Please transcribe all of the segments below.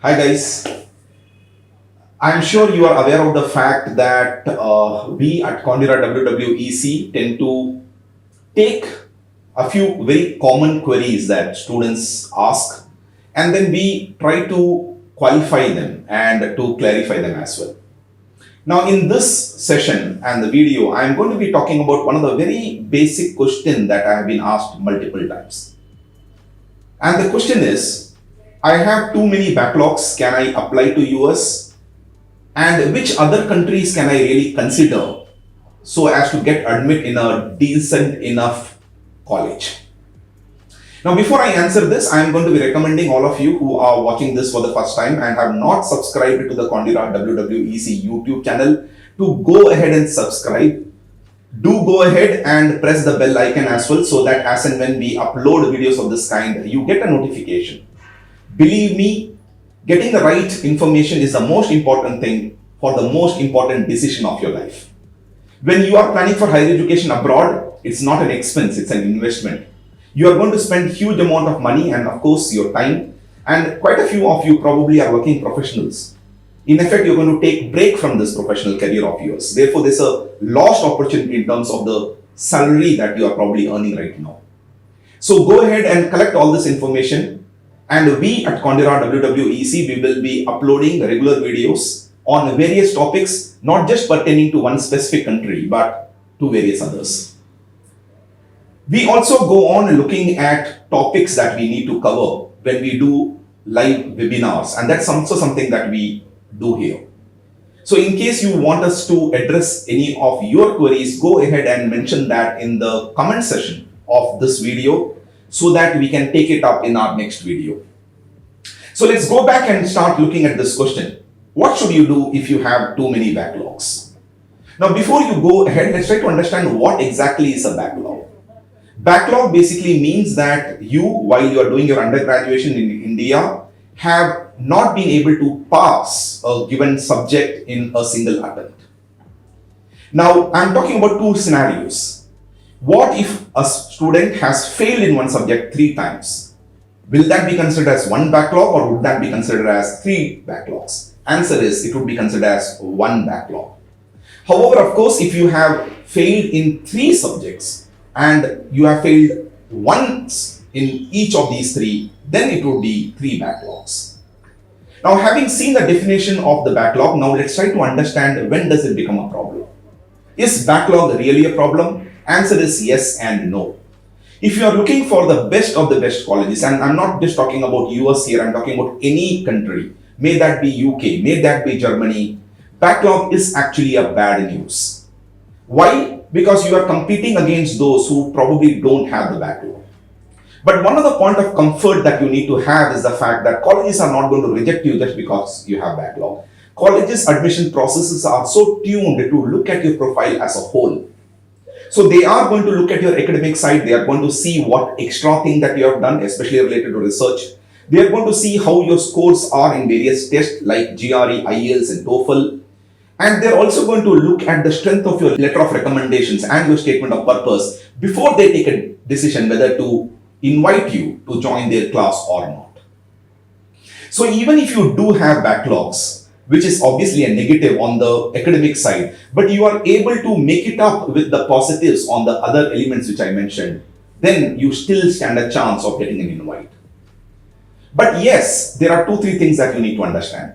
Hi guys, I'm sure you are aware of the fact that we at Condira WWEC tend to take a few very common queries that students ask and then we try to qualify them and to clarify them as well. Now, in this session and the video, I'm going to be talking about one of the very basic questions that I have been asked multiple times. And the question is, I have too many backlogs, can I apply to US? And which other countries can I really consider so as to get admit in a decent enough college? Now, before I answer this, I am going to be recommending all of you who are watching this for the first time and have not subscribed to the Condira WWEC YouTube channel to go ahead and subscribe. Do go ahead and press the bell icon as well so that as and when we upload videos of this kind, you get a notification. Believe me, getting the right information is the most important thing for the most important decision of your life. When you are planning for higher education abroad, it's not an expense, it's an investment. You are going to spend huge amount of money and of course your time, and quite a few of you probably are working professionals. In effect, you're going to take break from this professional career of yours. Therefore, there's a lost opportunity in terms of the salary that you are probably earning right now. So go ahead and collect all this information. And we at Condira WWEC, we will be uploading regular videos on various topics, not just pertaining to one specific country, but to various others. We also go on looking at topics that we need to cover when we do live webinars, and that's also something that we do here. So in case you want us to address any of your queries, go ahead and mention that in the comment section of this video so that we can take it up in our next video. So let's go back and start looking at this question. What should you do if you have too many backlogs? Now, before you go ahead, let's try to understand what exactly is a backlog. Backlog basically means that you, while you are doing your undergraduation in India, have not been able to pass a given subject in a single attempt. Now, I'm talking about two scenarios. What if a student has failed in one subject 3 times? Will that be considered as one backlog or would that be considered as 3 backlogs? Answer is, it would be considered as one backlog. However, of course, if you have failed in 3 subjects and you have failed once in each of these 3, then it would be 3 backlogs. Now, having seen the definition of the backlog, now let's try to understand when does it become a problem. Is backlog really a problem? Answer is yes and no. If you are looking for the best of the best colleges, and I'm not just talking about US here, I'm talking about any country, may that be UK, may that be Germany, backlog is actually a bad news. Why? Because you are competing against those who probably don't have the backlog. But one of the point of comfort that you need to have is the fact that colleges are not going to reject you just because you have backlog. Colleges admission processes are so tuned to look at your profile as a whole. So they are going to look at your academic side, they are going to see what extra thing that you have done, especially related to research. They are going to see how your scores are in various tests like GRE, IELTS and TOEFL. And they're also going to look at the strength of your letter of recommendations and your statement of purpose before they take a decision whether to invite you to join their class or not. So even if you do have backlogs, which is obviously a negative on the academic side, but you are able to make it up with the positives on the other elements which I mentioned, then you still stand a chance of getting an invite. But yes, there are 2-3 things that you need to understand.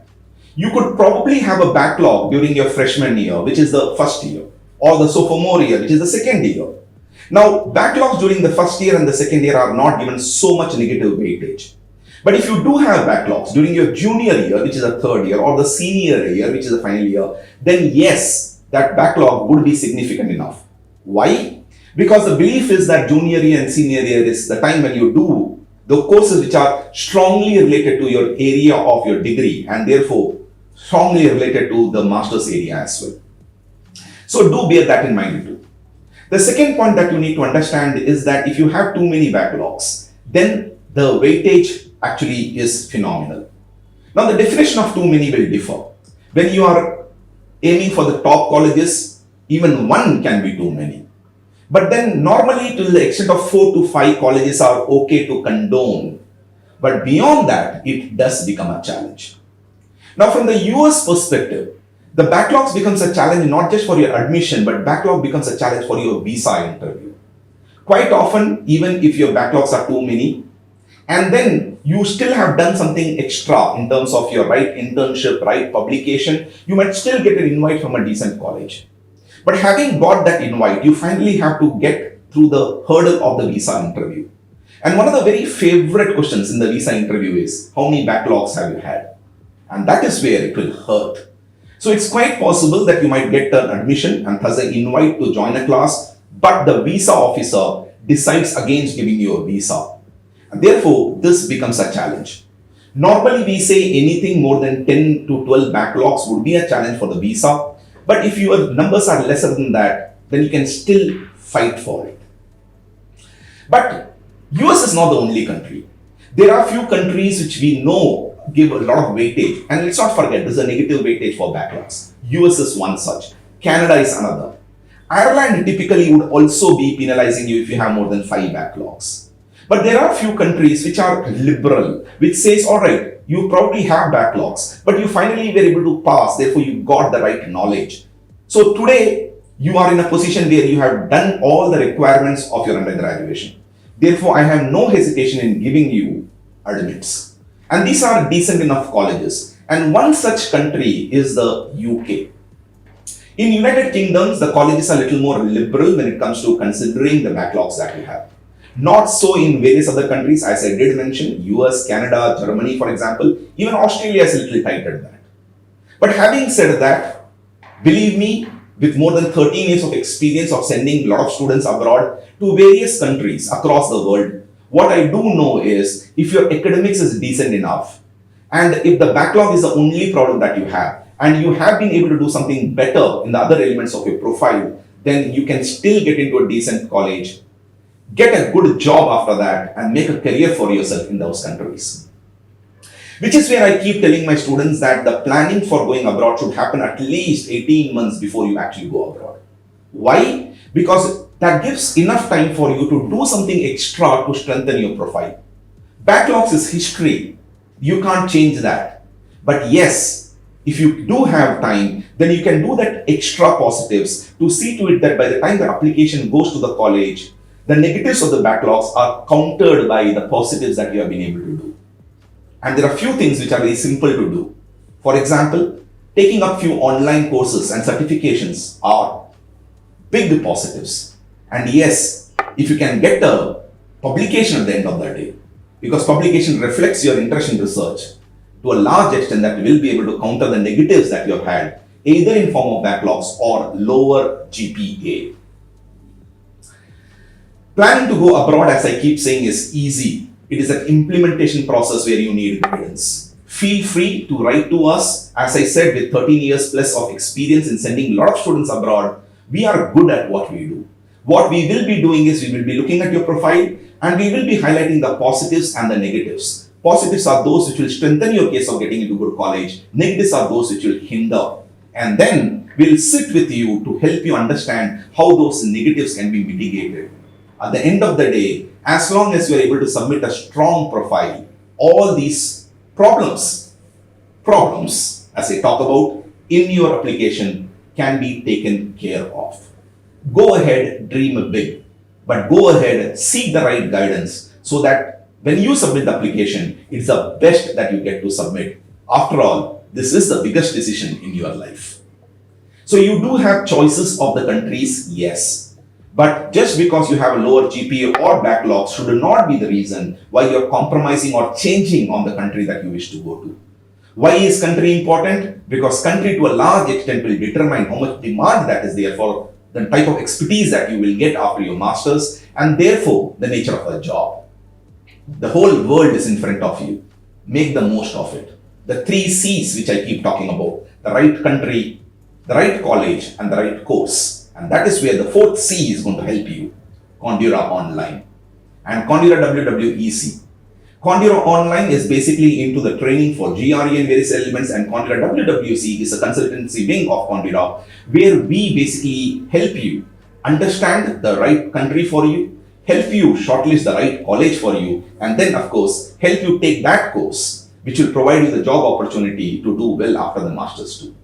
You could probably have a backlog during your freshman year, which is the first year, or the sophomore year, which is the second year. Now, backlogs during the first year and the second year are not given so much negative weightage. But if you do have backlogs during your junior year, which is the third year, or the senior year, which is the final year, then yes, that backlog would be significant enough. Why? Because the belief is that junior year and senior year is the time when you do the courses which are strongly related to your area of your degree and therefore strongly related to the master's area as well. So do bear that in mind too. The second point that you need to understand is that if you have too many backlogs, then the weightage actually is phenomenal. Now the definition of too many will differ. When you are aiming for the top colleges, even 1 can be too many. But then normally to the extent of 4 to 5 colleges are okay to condone. But beyond that, it does become a challenge. Now, from the US perspective, the backlogs becomes a challenge not just for your admission, but backlog becomes a challenge for your visa interview. Quite often, even if your backlogs are too many, and then you still have done something extra in terms of your right internship, right publication, you might still get an invite from a decent college. But having got that invite, you finally have to get through the hurdle of the visa interview. And one of the very favorite questions in the visa interview is, how many backlogs have you had? And that is where it will hurt. So it's quite possible that you might get an admission and thus an invite to join a class, but the visa officer decides against giving you a visa. And therefore, this becomes a challenge. Normally, we say anything more than 10 to 12 backlogs would be a challenge for the visa. But if your numbers are lesser than that, then you can still fight for it. But US is not the only country. There are few countries which we know give a lot of weightage. And let's not forget, there's a negative weightage for backlogs. US is one such. Canada is another. Ireland typically would also be penalizing you if you have more than 5 backlogs. But there are few countries which are liberal, which says, all right, you probably have backlogs, but you finally were able to pass, therefore you got the right knowledge. So today, you are in a position where you have done all the requirements of your undergraduation. Therefore, I have no hesitation in giving you admits. And these are decent enough colleges. And one such country is the UK. In United Kingdoms, the colleges are a little more liberal when it comes to considering the backlogs that you have. Not so in various other countries, as I did mention, US, Canada, Germany, for example. Even Australia is a little tighter than that. But having said that, believe me, with more than 13 years of experience of sending a lot of students abroad to various countries across the world, what I do know is if your academics is decent enough, and if the backlog is the only problem that you have, and you have been able to do something better in the other elements of your profile, then you can still get into a decent college, get a good job after that, and make a career for yourself in those countries. Which is where I keep telling my students that the planning for going abroad should happen at least 18 months before you actually go abroad. Why? Because that gives enough time for you to do something extra to strengthen your profile. Backlogs is history. You can't change that. But yes, if you do have time, then you can do that extra positives to see to it that by the time the application goes to the college, the negatives of the backlogs are countered by the positives that you have been able to do. And there are few things which are very simple to do. For example, taking up few online courses and certifications are big positives. And yes, if you can get a publication at the end of the day, because publication reflects your interest in research, to a large extent that will be able to counter the negatives that you have had, either in form of backlogs or lower GPA. Planning to go abroad, as I keep saying, is easy. It is an implementation process where you need guidance. Feel free to write to us. As I said, with 13 years plus of experience in sending a lot of students abroad, we are good at what we do. What we will be doing is we will be looking at your profile and we will be highlighting the positives and the negatives. Positives are those which will strengthen your case of getting into good college. Negatives are those which will hinder. And then we'll sit with you to help you understand how those negatives can be mitigated. At the end of the day, as long as you are able to submit a strong profile, all these problems, as I talk about in your application, can be taken care of. Go ahead, dream big, but go ahead, seek the right guidance so that when you submit the application, it's the best that you get to submit. After all, this is the biggest decision in your life. So you do have choices of the countries, yes. But just because you have a lower GPA or backlogs should not be the reason why you're compromising or changing on the country that you wish to go to. Why is country important? Because country to a large extent will determine how much demand that is there for the type of expertise that you will get after your masters and therefore the nature of a job. The whole world is in front of you. Make the most of it. The 3 C's which I keep talking about, the right country, the right college and the right course. And that is where the 4th C is going to help you, Condura Online and Condura WWEC. Condura Online is basically into the training for GRE and various elements, and Condura WWC is a consultancy wing of Condura where we basically help you understand the right country for you, help you shortlist the right college for you, and then, of course, help you take that course, which will provide you the job opportunity to do well after the master's too.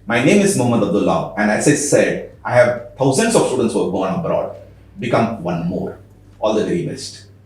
My name is Mohammad Abdullah, and as I said, I have thousands of students who have gone abroad. Become one more. All the very best.